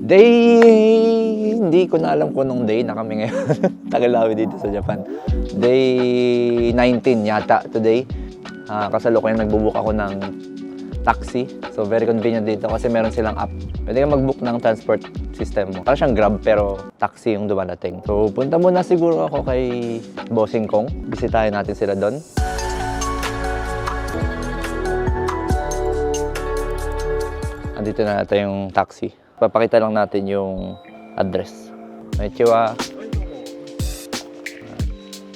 Hindi ko na alam kung anong day na kami ngayon. Tagal na kami dito sa Japan. Day 19 yata today. Kasalukuyan nagbubook ako ng taxi. So very convenient dito kasi meron silang app. Pwede ka mag-book ng transport system mo. Para siyang Grab pero taxi yung dumadating. So punta muna siguro ako kay Bossing Kong. Bisitahin natin sila doon. Andito na natin yung taxi. Papakita lang natin yung address. Konnichiwa.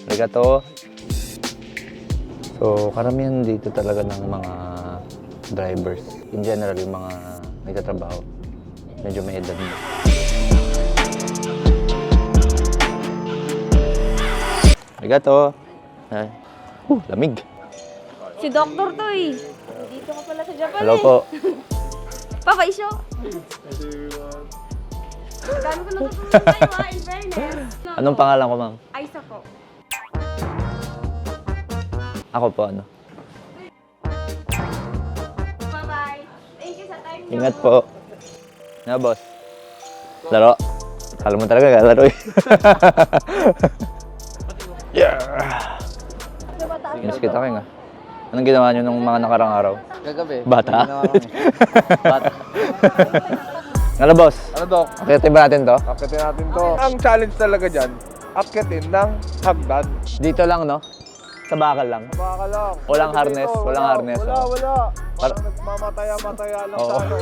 Arigato. So, karamihan dito talaga ng mga drivers. In general, yung mga nagtatrabaho. Medyo may edad na. Arigato. Lamig. Si Doktor to eh. Dito ka pala sa Japan. Hello po. Papa Isyo. Dami ko natutunan tayo in fairness. Anong pangalan ko, ma'am? Aisa po. Ako po, ano? Bye-bye. Thank you sa time niyo. Ingat po. Na, boss. Laro. Kala mo talaga laro eh. Yeah! Inis kita kayo nga. Anong ginawa nyo nung mga nakarang araw? Kagabi. Bata? Bata. Ano, boss? Ano, Dok? Akitin ba natin to? Akitin natin to. Ang challenge talaga dyan, akitin ng hagdan. Dito lang, no? Sa bakal lang. Baka lang. Walang harness, walang harness, Wala, oh. wala. Par- Parang nagmamataya-mataya lang Oo. sa ano.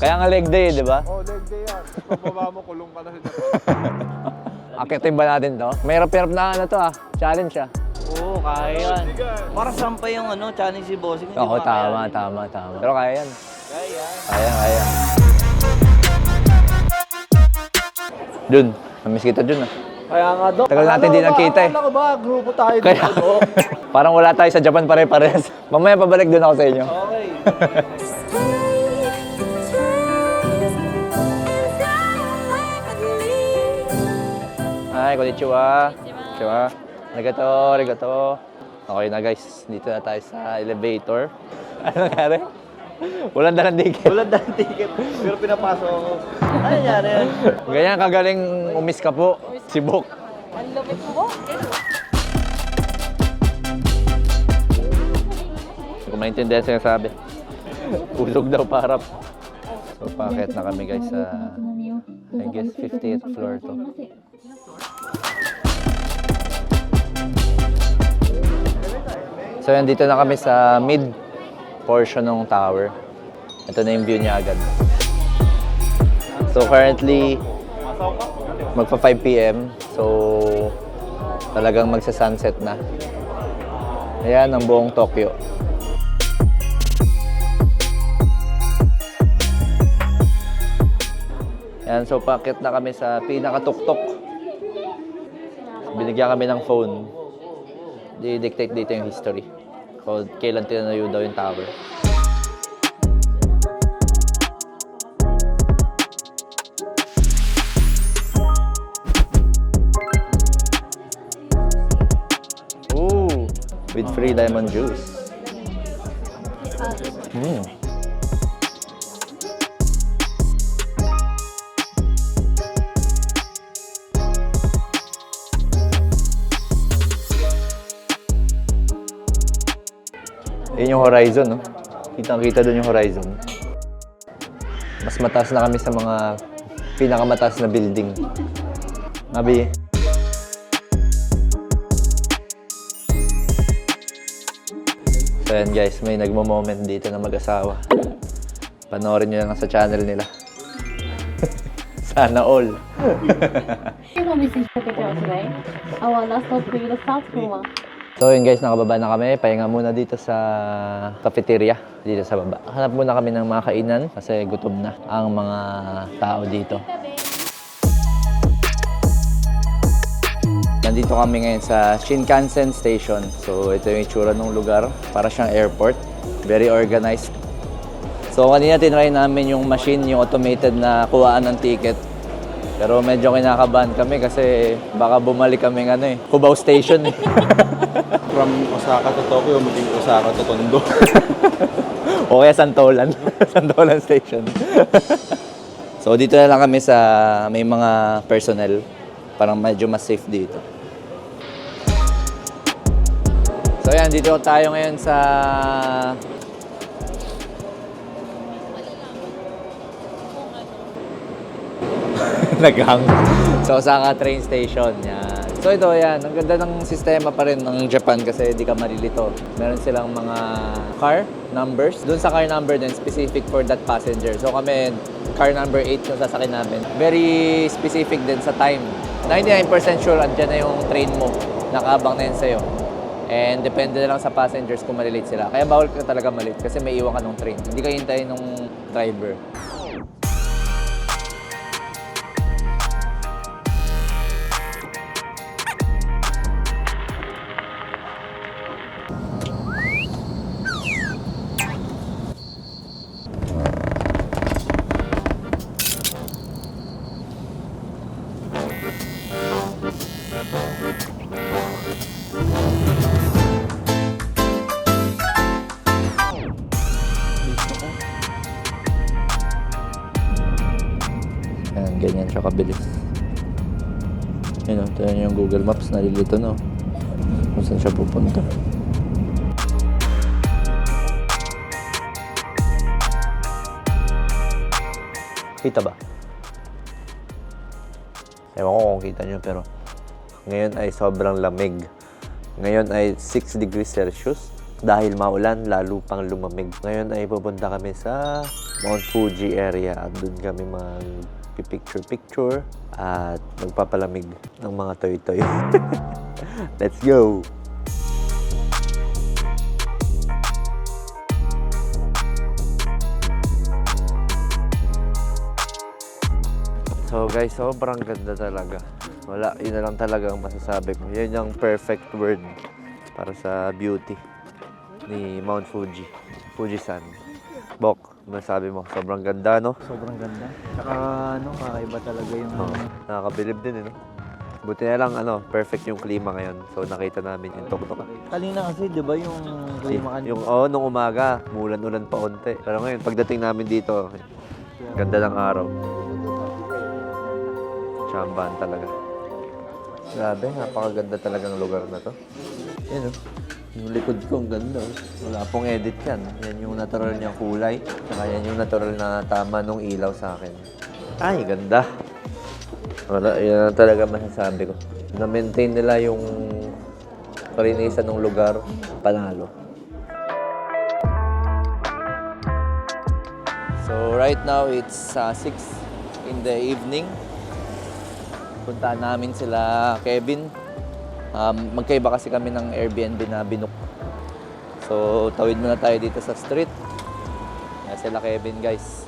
Kaya nga leg day, di ba? Oh, leg day yan. Pababa mo, kulong ka na sa Japan. Akitin ba natin to? Mahirap-hirap na ano to Challenge ah. Oo, kaya yan. Para saan pa yung challenge si Bossing? Hindi Oo, ba kaya tama, yan? tama. Pero kaya yan. Kaya. Kaya. Dun, namiss kita dun ah. Kaya nga, Dok. Tagal natin di nagkita eh. Akala ko ba, grupo tayo Kaya, dito, Dok. parang wala tayo sa Japan pare-pares. Mamaya pabalik dun ako sa inyo. Okay. Hi, konnichiwa. Konnichiwa. Arigato. Okay na guys, dito na tayo sa elevator. Ano nangyari? Walang dalang ticket. Wala dahil ticket, pero pinapasok ako. Ano nangyari yan? Ganyan kagaling umis ka po, si Bok. Ang lupit mo. Hindi ko maintindihan siya sabi. Usog daw parap. So, paakit na kami guys sa, I guess, 50th floor to. So, yan, dito na kami sa mid portion ng tower. Ito na yung view niya agad. So, currently, magpa 5 p.m. So, talagang magsa-sunset na. Ayan ang buong Tokyo. Ayan, so paakit na kami sa pinakatuktok. Binigyan kami ng phone. Di-dictate dito yung history. Kung kailan tinayo daw yung tower. Ooh, with free lemon juice. Yun yung horizon, no? Kitang-kita doon yung horizon. Mas mataas na kami sa mga pinakamataas na building. Mabi. So yan guys, may nagmo-moment dito na mag-asawa. Panoorin nyo lang sa channel nila. Sana all. You're gonna be seeing the picture today. Our last stop for you to South Korea. So yun guys, nakababa na kami. Pahinga muna dito sa cafeteria, dito sa baba. Hanap muna kami ng mga kainan kasi gutom na ang mga tao dito. Nandito kami ngayon sa Shinkansen Station. So ito yung itsura ng lugar. Para siyang airport. Very organized. So kanina tinry namin yung machine, yung automated na kuhaan ng ticket. Pero medyo kinakabahan kami kasi baka bumalik kami ng Cubao Station eh. From Osaka to Tokyo, maging Osaka to Tondo. O kaya Santolan. Santolan Station. So dito na lang kami sa may mga personnel. Parang medyo mas safe dito. So yan, dito tayo ngayon sa naghang. So Osaka train station. Yan. So ito yan, ang ganda ng sistema pa rin ng Japan kasi di ka malilito. Meron silang mga car numbers. Doon sa car number din, specific for that passenger. So kami, car number 8 yung sasakyan namin. Very specific din sa time. 99% sure andyan na yung train mo. Nakaabang na yun sa'yo. And depende na lang sa passengers kung malilate sila. Kaya bawal ka talaga malate kasi may iwan ka ng train. Hindi ka hintayin ng driver. Ayan, ganyan siya kabilis. Yun o, ito yung Google Maps, nalilito no. Kung saan siya pupunta. Kita ba? Ewan ko kung kita nyo, pero ngayon ay sobrang lamig. Ngayon ay 6 degrees Celsius. Dahil maulan, lalo pang lumamig. Ngayon ay pupunta kami sa Mount Fuji area at doon kami mag-picture-picture at magpapalamig ng mga toy-toy. Let's go! So guys, sobrang ganda talaga. Wala, yun na lang talaga ang masasabi ko. Yan yung perfect word para sa beauty ni Mount Fuji. Fujisan. Bok, masabi mo, sobrang ganda, no? Sobrang ganda. Tsaka kakaiba talaga yung... Nakakabilib din, no? Buti na lang, perfect yung klima ngayon. So nakita namin yung tuktok. Kanina kasi, di ba yung klima kanina? Yung, nung umaga, mulan-ulan pa onte. Pero ngayon, pagdating namin dito, ganda ng araw. Chambahan talaga. Grabe, napakaganda talagang lugar na to. Yan, yung likod ko, ang ganda. Wala pong edit yan. Yan yung natural niyang kulay. Saka yan yung natural na tama nung ilaw sa akin. Ay, ganda. Wala, yan ang talaga masasabi ko. Na-maintain nila yung kalinisan ng lugar, panalo. So right now, it's 6 in the evening. Puntaan namin sila Kevin. Magkaiba kasi kami ng Airbnb na binook. So, tawid muna tayo dito sa street. Yan sila Kevin, guys.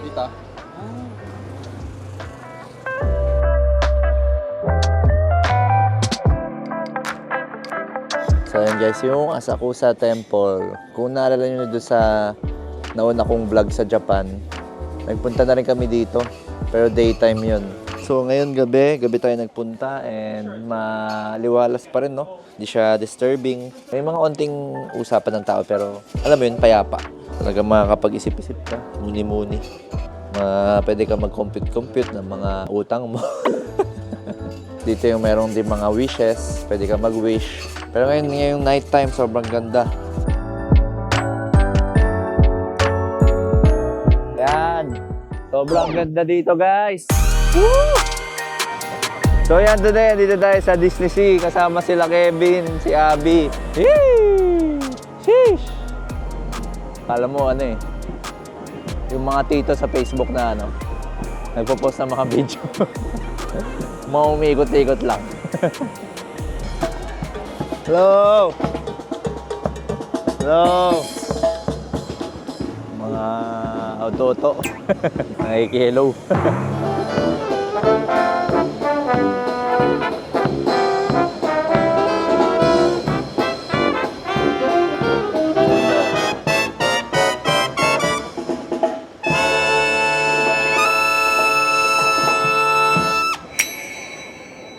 Dito. So, yan guys, yung Asakusa Temple. Kung naalala nyo doon sa nauna kong vlog sa Japan, nagpunta na rin kami dito. Pero daytime yun. So ngayon gabi tayo nagpunta and maliwalas pa rin, no? Hindi siya disturbing. May mga onting usapan ng tao pero alam mo yun, payapa. Talaga makakapag-isip-isip ka, muni-muni. Pwede ka mag-compute ng mga utang mo. Dito yung merong din mga wishes, pwede ka mag-wish. Pero ngayong nighttime, sobrang ganda. Yan! Sobrang ganda dito, guys! Woo! So yan, today, dito tayo sa Disney Sea. Kasama sila Kevin, si Abby. Yee! Sheesh! Kala mo yung mga tito sa Facebook na nagpo-post ng mga video. Mga umiikot-ikot lang. Hello! Hello! Mga auto-auto. Nakiki-hello.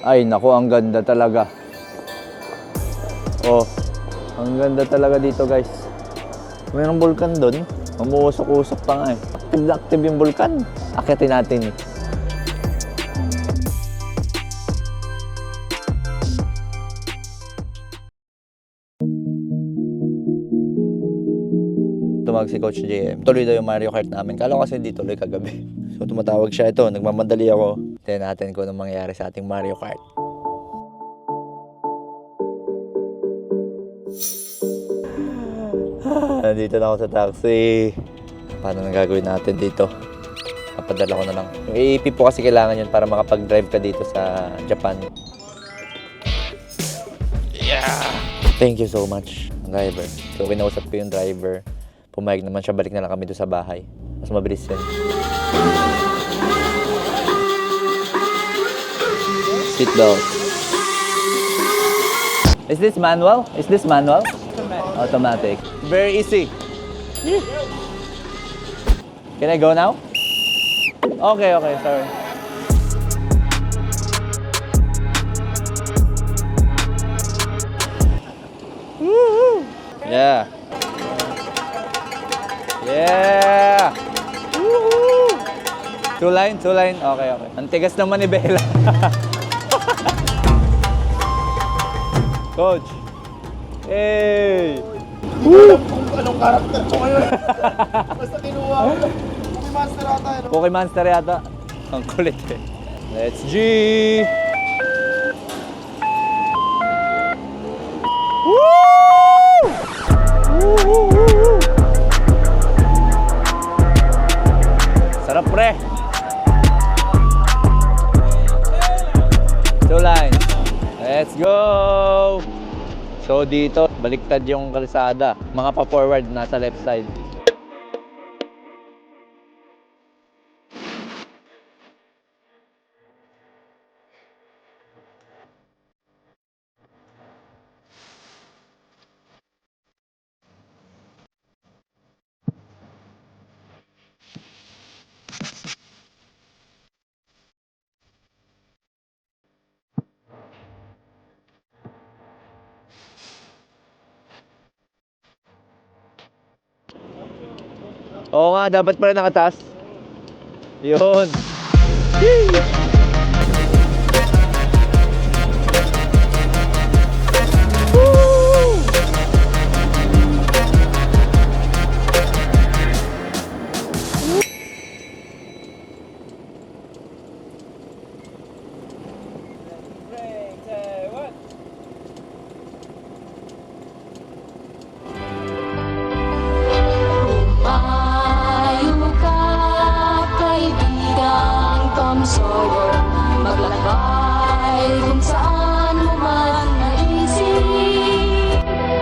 Ay, naku, ang ganda talaga. Oh, ang ganda talaga dito, guys. Mayroong bulkan doon. Umuusok-usok pa nga eh. active na active yung bulkan. Akitin natin. Tumawag si Coach JM. Tuloy daw yung Mario Kart namin. Kala ko kasi hindi tuloy kagabi. So tumatawag siya. Ito, nagmamadali ako. Tignan natin kung anong mangyayari sa ating Mario Kart. Nandito na ako sa taxi. Paano nang gagawin natin dito? Papadala ko na lang. Yung AAP po kasi kailangan yun para makapag-drive ka dito sa Japan. Yeah! Thank you so much, driver. So kinausap ko yung driver. Pumayag naman siya, balik na lang kami doon sa bahay. Mas mabilis yun. Seatbelt. Is this manual? Is this manual? Automatic. Very easy. Can I go now? Okay, okay, sorry. Woo! Yeah. Yeah! Woo! Two line? Okay, okay. Ang tigas naman ni Bella. Coach! Hey! Alam kung anong karakter ko ngayon. Basta kinuha ko. Cookie Monster ata. Cookie Monster yata. Ang kulit eh. Let's G! Woo! Woo! Sarap pre! Two lines. Let's go! So dito, baliktad yung kalsada. Mga pa-forward, nasa left side. Oo nga, dapat pala nakataas. Yun. Ayaw ka, kaibigang Tom Sawyer.